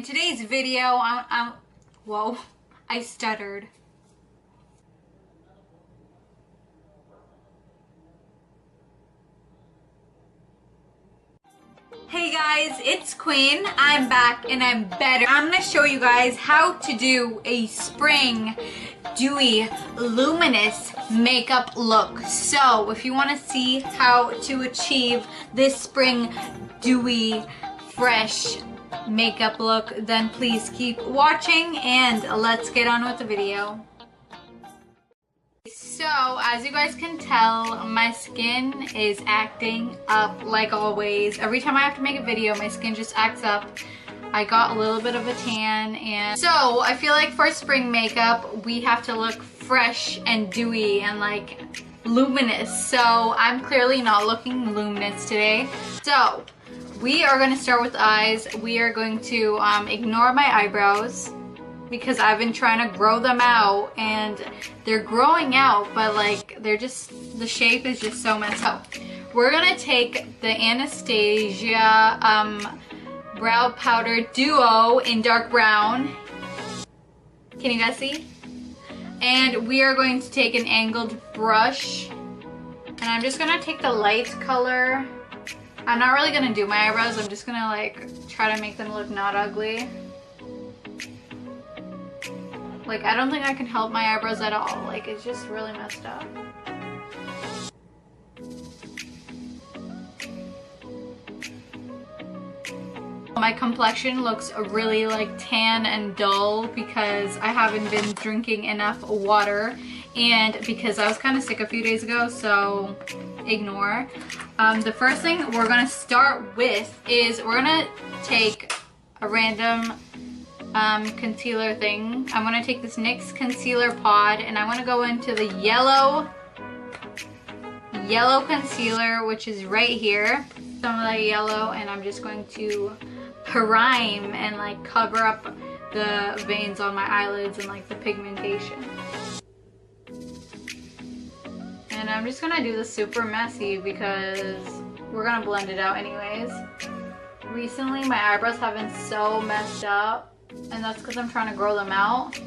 In today's video, whoa, I stuttered. Hey guys, it's Queen. I'm back and I'm better. I'm gonna show you guys how to do a spring dewy luminous makeup look. So if you want to see how to achieve this spring dewy fresh makeup look, then please keep watching and let's get on with the video. So as you guys can tell, my skin is acting up like always. Every time I have to make a video, my skin just acts up. I got a little bit of a tan, and so I feel like for spring makeup we have to look fresh and dewy and like luminous. So I'm clearly not looking luminous today. So we are going to start with eyes. We are going to ignore my eyebrows because I've been trying to grow them out and they're growing out, but like they're just, the shape is just so messed up. We're gonna take the Anastasia brow powder duo in dark brown. Can you guys see? And we are going to take an angled brush, and I'm just gonna take the light color. I'm not really gonna do my eyebrows. I'm just gonna like try to make them look not ugly. Like, I don't think I can help my eyebrows at all. Like, it's just really messed up. My complexion looks really like tan and dull because I haven't been drinking enough water and because I was kind of sick a few days ago, so ignore. The first thing we're gonna start with is we're gonna take a random concealer thing. I'm gonna take this NYX concealer pod and I want to go into the yellow concealer, which is right here. Some of that yellow, and I'm just going to prime and like cover up the veins on my eyelids and like the pigmentation. And I'm just gonna do this super messy because we're gonna blend it out anyways. Recently my eyebrows have been so messed up, and that's because I'm trying to grow them out.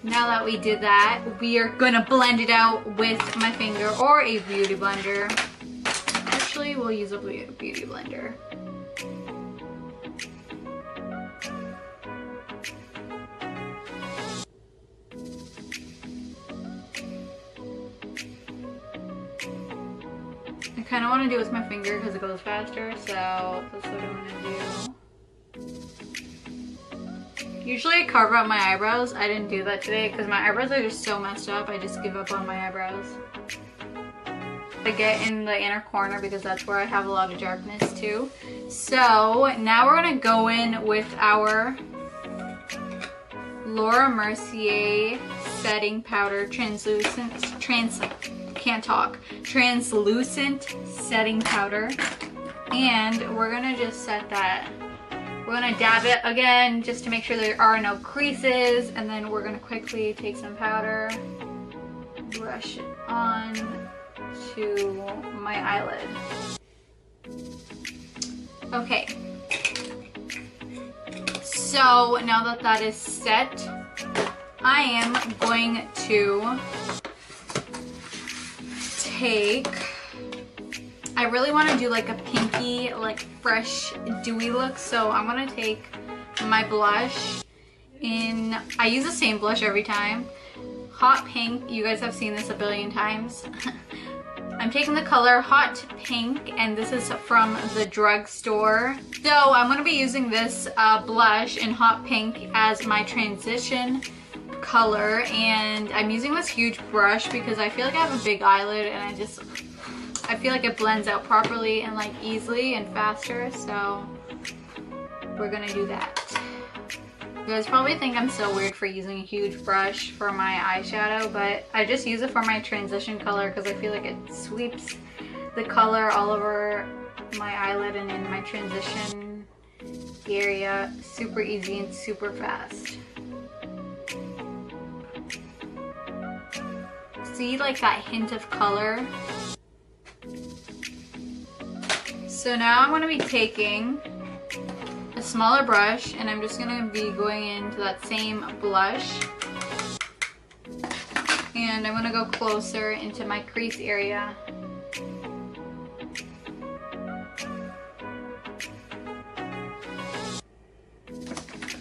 Now that we did that, we are gonna blend it out with my finger or a beauty blender. Actually, we'll use a beauty blender. I kind of want to do it with my finger because it goes faster, so that's what I'm going to do. Usually I carve out my eyebrows. I didn't do that today because my eyebrows are just so messed up. I just give up on my eyebrows. I get in the inner corner because that's where I have a lot of darkness too. So now we're going to go in with our Laura Mercier setting powder, translucent setting powder, and we're gonna just set that. We're gonna dab it again just to make sure there are no creases, and then we're gonna quickly take some powder, brush it on to my eyelid. Okay, so now that that is set, I am going to take, I really want to do like a pinky, like fresh dewy look, so I'm going to take my blush in, I use the same blush every time, Hot Pink. You guys have seen this a billion times. I'm taking the color Hot Pink, and this is from the drugstore. So I'm going to be using this blush in Hot Pink as my transition color, and I'm using this huge brush because I feel like I have a big eyelid and I feel like it blends out properly and like easily and faster, so we're gonna do that. You guys probably think I'm so weird for using a huge brush for my eyeshadow, but I just use it for my transition color because I feel like it sweeps the color all over my eyelid and in my transition area super easy and super fast. see like that hint of color. So now I'm going to be taking a smaller brush and I'm just going to be going into that same blush. And I'm going to go closer into my crease area.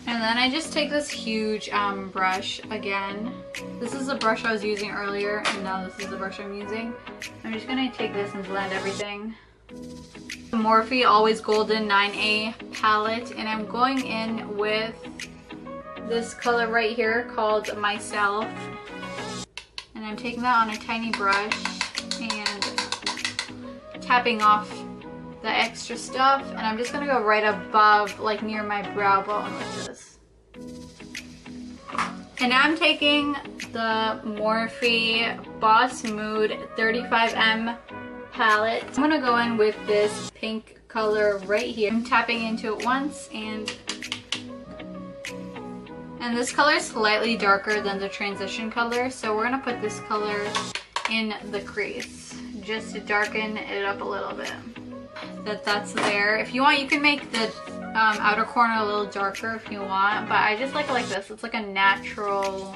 And then I just take this huge brush again. This is the brush I was using earlier, and now this is the brush I'm using. I'm just gonna take this and blend everything. The Morphe Always Golden 9A palette, and I'm going in with this color right here called Myself. And I'm taking that on a tiny brush and tapping off the extra stuff, and I'm just gonna go right above, like near my brow bone with this. And now I'm taking the Morphe Boss Mood 35M palette. I'm gonna go in with this pink color right here. I'm tapping into it once, and this color is slightly darker than the transition color, so we're gonna put this color in the crease just to darken it up a little bit. That's there. If you want, you can make the outer corner a little darker if you want, but I just like it like this. It's like a natural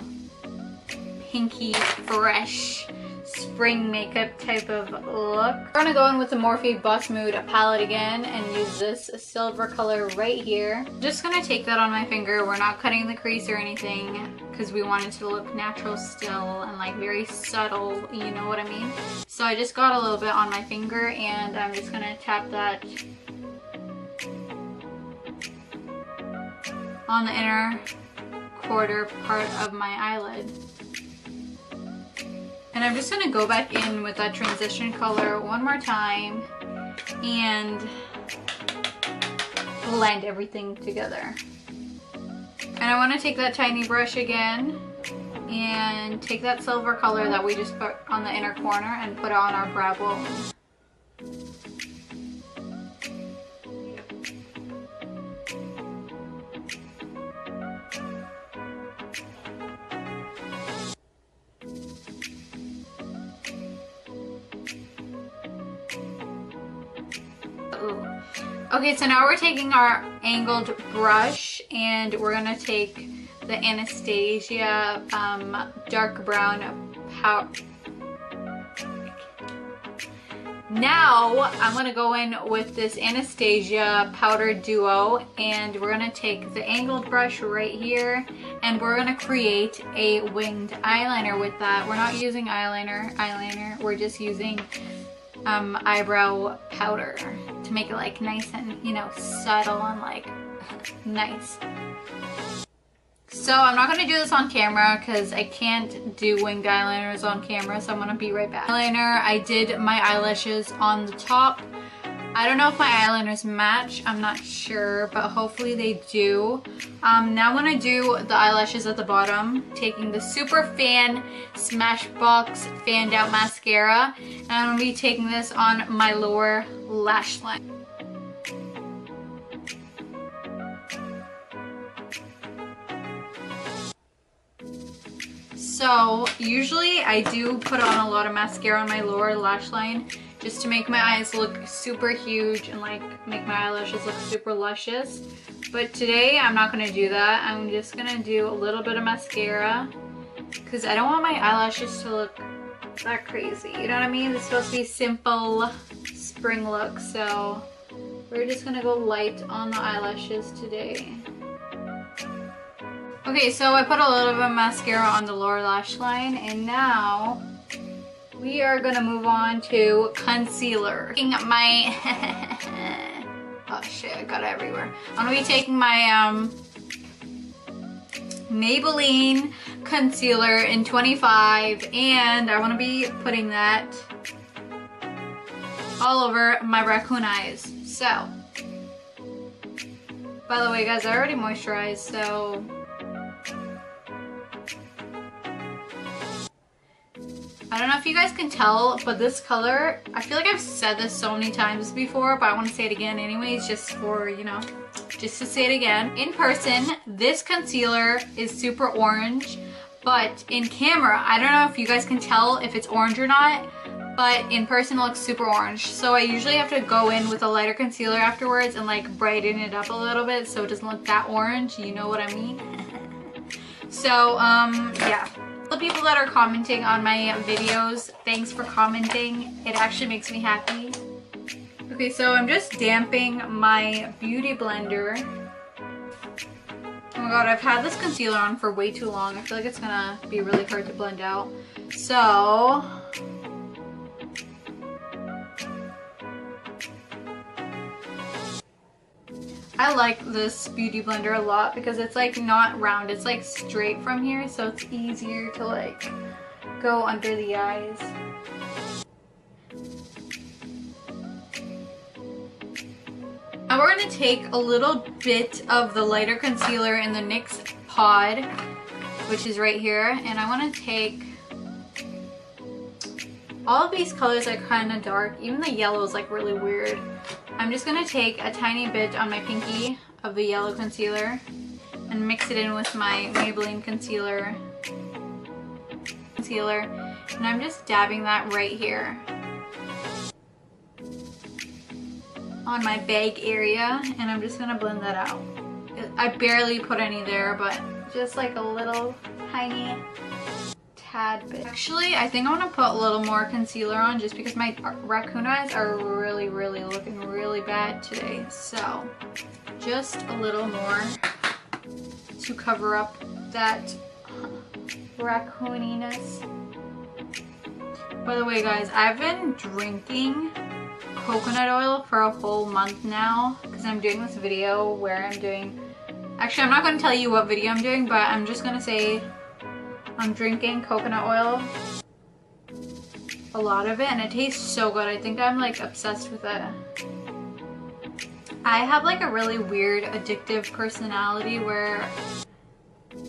pinky fresh spring makeup type of look. We're gonna go in with the Morphe Boss Mood palette again and use this silver color right here. Just gonna take that on my finger. We're not cutting the crease or anything because we want it to look natural still and like very subtle, you know what I mean? So I just got a little bit on my finger and I'm just gonna tap that on the inner quarter part of my eyelid. And I'm just gonna go back in with that transition color one more time and blend everything together. And I wanna take that tiny brush again and take that silver color that we just put on the inner corner and put it on our brow bone. Okay, so now we're taking our angled brush and we're gonna take the Anastasia dark brown powder. Now I'm gonna go in with this Anastasia powder duo and we're gonna take the angled brush right here and we're gonna create a winged eyeliner with that. We're not using eyeliner, we're just using eyebrow powder to make it like nice and, you know, subtle and like nice. So I'm not going to do this on camera because I can't do winged eyeliners on camera, so I'm going to be right back. Eyeliner, I did my eyelashes on the top. I don't know if my eyeliners match, I'm not sure, but hopefully they do. Now I'm going to do the eyelashes at the bottom, taking the Super Fan Smashbox Fanned Out Mascara, and I'm going to be taking this on my lower lash line. So usually I do put on a lot of mascara on my lower lash line just to make my eyes look super huge and like make my eyelashes look super luscious. But today I'm not gonna do that. I'm just gonna do a little bit of mascara because I don't want my eyelashes to look that crazy. You know what I mean? It's supposed to be simple spring look, so we're just gonna go light on the eyelashes today. Okay, so I put a little bit of mascara on the lower lash line, and now we are gonna move on to concealer. My oh shit, I got it everywhere. I'm gonna be taking my Maybelline concealer in 25, and I wanna be putting that all over my raccoon eyes. So, by the way guys, I already moisturized, so I don't know if you guys can tell, but this color, I feel like I've said this so many times before, but I want to say it again anyways, just for, you know, just to say it again. In person, this concealer is super orange, but in camera, I don't know if you guys can tell if it's orange or not, but in person it looks super orange. So I usually have to go in with a lighter concealer afterwards and like brighten it up a little bit so it doesn't look that orange, you know what I mean? So yeah, the people that are commenting on my videos, thanks for commenting. It actually makes me happy. Okay, so I'm just damping my beauty blender. Oh my god, I've had this concealer on for way too long. I feel like it's gonna be really hard to blend out. So I like this beauty blender a lot because it's like not round, it's like straight from here, so it's easier to like go under the eyes. Now we're going to take a little bit of the lighter concealer in the NYX pod, which is right here, and I want to take all of these colors are kind of dark. Even the yellow is like really weird. I'm just going to take a tiny bit on my pinky of the yellow concealer and mix it in with my Maybelline concealer, and I'm just dabbing that right here on my bag area, and I'm just gonna blend that out. I barely put any there, but just like a little tiny tad bit. Actually, I think I want to put a little more concealer on just because my raccoon eyes are really looking really bad today. So just a little more to cover up that raccooniness. By the way guys, I've been drinking coconut oil for a whole month now because I'm doing this video where I'm doing, actually I'm not going to tell you what video I'm doing, but I'm just going to say I'm drinking coconut oil, a lot of it, and it tastes so good. I think I'm like obsessed with it. I have like a really weird addictive personality where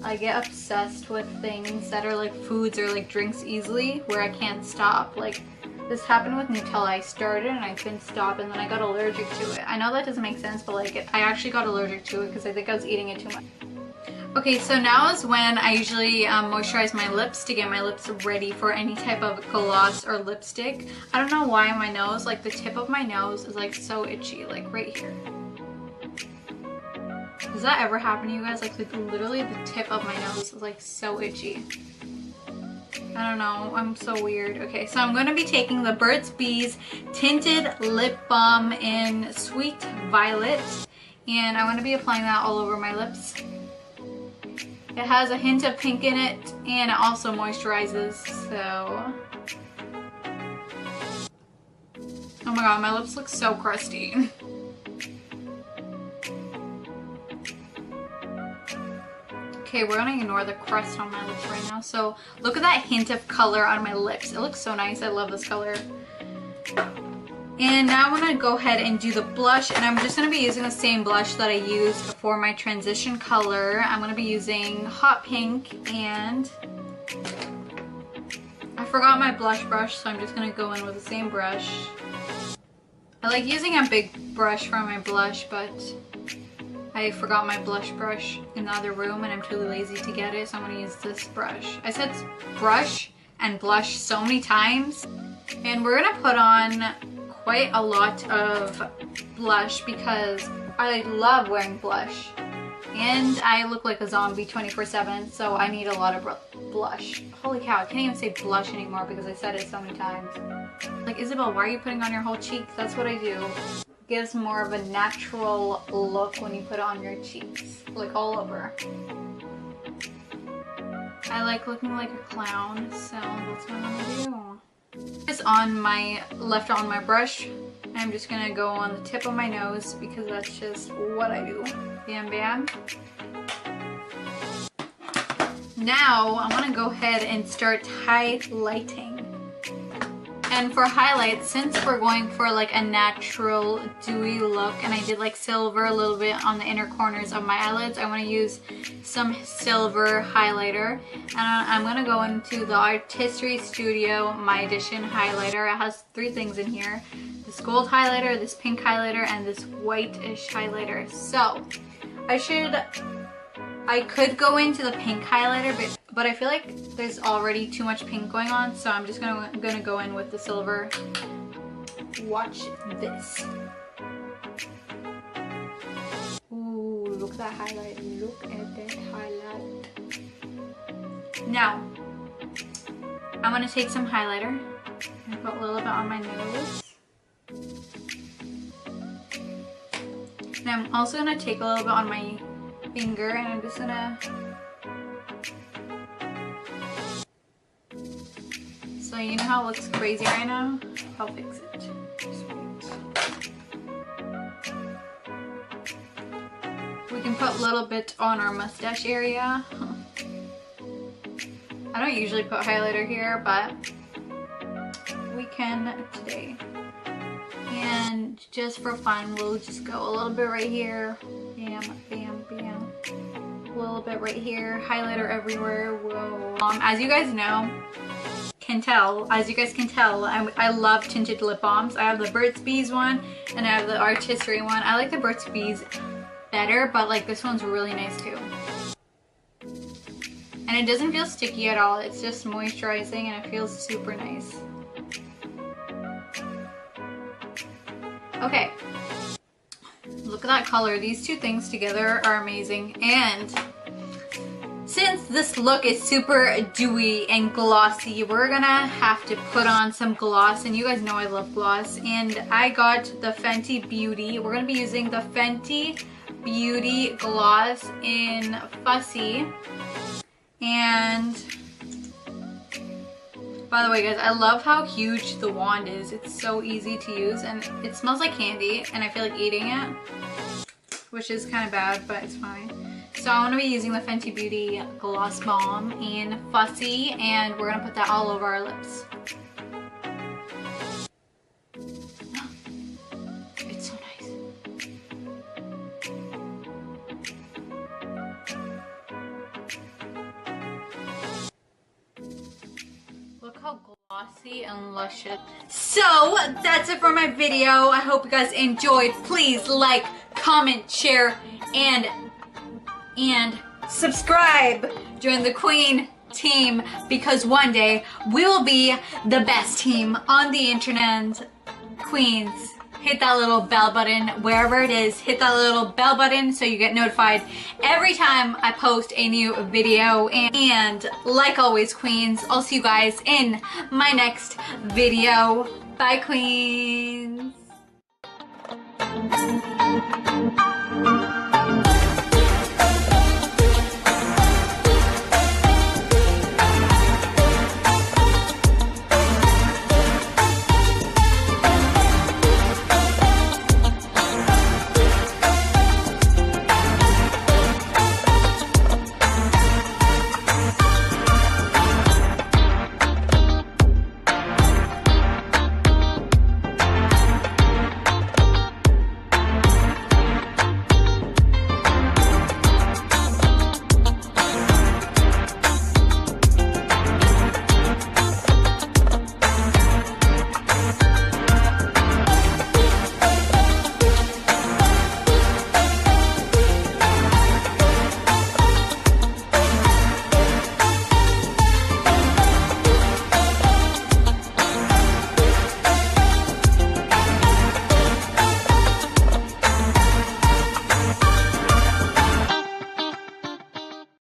I get obsessed with things that are like foods or like drinks easily, where I can't stop. Like this happened with Nutella. I started and I couldn't stop, and then I got allergic to it. I know that doesn't make sense, but like I actually got allergic to it because I think I was eating it too much. Okay, so now is when I usually moisturize my lips to get my lips ready for any type of gloss or lipstick. I don't know why my nose, like the tip of my nose is like so itchy, like right here. Does that ever happen to you guys? Like literally the tip of my nose is like so itchy. I don't know, I'm so weird. Okay, so I'm going to be taking the Burt's Bees Tinted Lip Balm in Sweet Violet, and I want to be applying that all over my lips. It has a hint of pink in it, and it also moisturizes, so... Oh my god, my lips look so crusty. Okay, we're gonna ignore the crust on my lips right now. So look at that hint of color on my lips. It looks so nice. I love this color. And now I'm gonna go ahead and do the blush, and I'm just gonna be using the same blush that I used for my transition color. I'm gonna be using Hot Pink, and I forgot my blush brush, so I'm just gonna go in with the same brush. I like using a big brush for my blush, but I forgot my blush brush in the other room and I'm too lazy to get it, so I'm gonna use this brush. I said brush and blush so many times. And we're gonna put on quite a lot of blush because I love wearing blush. And I look like a zombie 24/7, so I need a lot of blush. Holy cow, I can't even say blush anymore because I said it so many times. Like, Isabel, why are you putting on your whole cheek? That's what I do. Gives more of a natural look when you put it on your cheeks, like all over. I like looking like a clown, so that's what I'm gonna do. It's on my left on my brush. I'm just gonna go on the tip of my nose because that's just what I do. Bam bam. Now I want to go ahead and start highlighting. And for highlights, since we're going for like a natural dewy look, and I did like silver a little bit on the inner corners of my eyelids, I want to use some silver highlighter. And I'm going to go into the Artistry Studio My Edition highlighter. It has 3 things in here. This gold highlighter, this pink highlighter, and this whitish highlighter. So I should I could go into the pink highlighter, but I feel like there's already too much pink going on, so I'm just gonna go in with the silver. Watch this. Ooh, look at that highlight. Look at that highlight. Now, I'm gonna take some highlighter and put a little bit on my nose. And I'm also gonna take a little bit on my finger, and I'm just gonna, so you know how it looks crazy right now? I'll fix it. Just wait. We can put a little bit on our mustache area. I don't usually put highlighter here, but we can today. And just for fun, we'll just go a little bit right here. Bam, bam, bam. A little bit right here. Highlighter everywhere. Whoa. As you guys know, as you guys can tell, I love tinted lip balms. I have the Burt's Bees one and I have the Artistry one. I like the Burt's Bees better, but like this one's really nice too. And it doesn't feel sticky at all. It's just moisturizing and it feels super nice. Okay, look at that color. These two things together are amazing. And since this look is super dewy and glossy, we're gonna have to put on some gloss. And you guys know I love gloss. And I got the Fenty Beauty. We're gonna be using the Fenty Beauty gloss in Fussy. And by the way, guys, I love how huge the wand is. It's so easy to use and it smells like candy and I feel like eating it, which is kind of bad, but it's fine. So I'm going to be using the Fenty Beauty Gloss Balm in Fussy, and we're going to put that all over our lips. It's so nice. Look how glossy and luscious. So that's it for my video. I hope you guys enjoyed. Please like, comment, share, and subscribe. Join the Queen team, because one day we will be the best team on the internet. Queens, hit that little bell button wherever it is. Hit that little bell button so you get notified every time I post a new video. And like always, Queens, I'll see you guys in my next video. Bye, Queens.